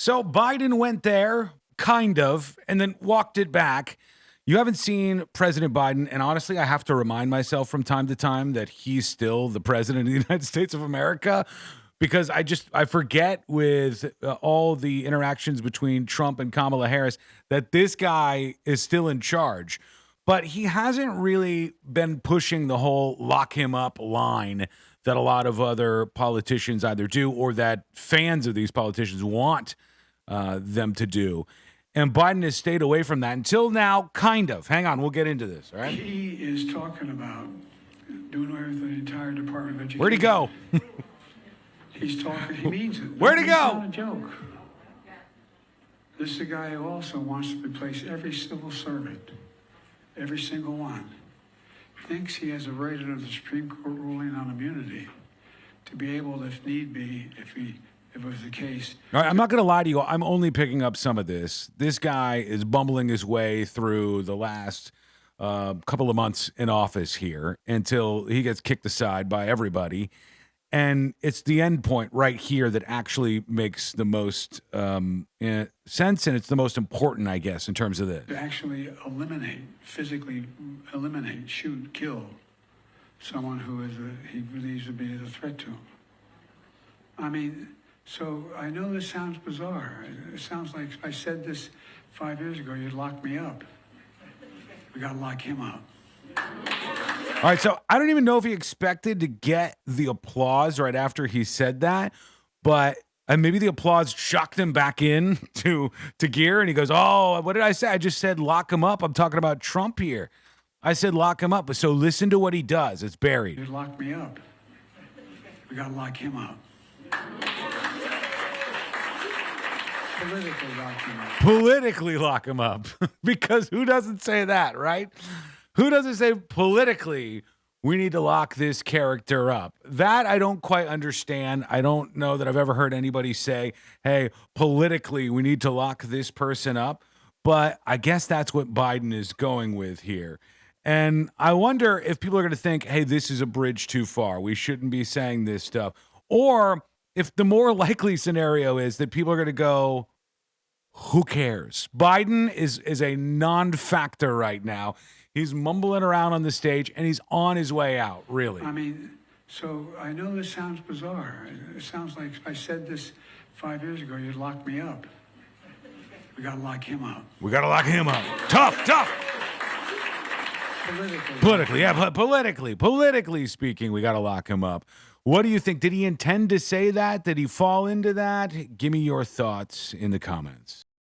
So Biden went there, kind of, and then walked it back. You haven't seen President Biden, and honestly, I have to remind myself from time to time that he's still the president of the United States of America because I forget with all the interactions between Trump and Kamala Harris that this guy is still in charge. But he hasn't really been pushing the whole lock him up line that a lot of other politicians either do or that fans of these politicians want them to do. And Biden has stayed away from that until now, kind of. Hang on, we'll get into this, all right? He is talking about doing away with the entire Department of Education. Where'd he go? He's talking, he means it. Where'd he It's go? not a joke. This is a guy who also wants to replace every civil servant, every single one. Thinks he has a right under the Supreme Court ruling on immunity to be able, if need be, if it was the case. All right, I'm not going to lie to you. I'm only picking up some of this. This guy is bumbling his way through the last couple of months in office here until he gets kicked aside by everybody. And it's the end point right here that actually makes the most sense, and it's the most important, I guess, in terms of this. To actually physically eliminate, shoot, kill someone who he believes to be a threat to him. I mean, so I know this sounds bizarre. It sounds like if I said this 5 years ago, you'd lock me up. We got to lock him up. All right, so I don't even know if he expected to get the applause right after he said that, but maybe the applause shocked him back in to gear, and he goes, "Oh, what did I say? I just said lock him up. I'm talking about Trump here. I said lock him up." So listen to what he does. It's buried. You'd lock me up. We got to lock him up. Politically lock him up. Politically lock him up. Because who doesn't say that, right? Who doesn't say politically we need to lock this character up? That I don't quite understand. I don't know that I've ever heard anybody say, hey, politically we need to lock this person up. But I guess that's what Biden is going with here. And I wonder if people are going to think, hey, this is a bridge too far. We shouldn't be saying this stuff. Or if the more likely scenario is that people are going to go, who cares? Biden is a non-factor right now. He's mumbling around on the stage, and he's on his way out, really. I mean, so I know this sounds bizarre. It sounds like if I said this 5 years ago, you'd lock me up. We got to lock him up. We got to lock him up. Tough. Politically speaking, we got to lock him up. What do you think? Did he intend to say that? Did he fall into that? Give me your thoughts in the comments.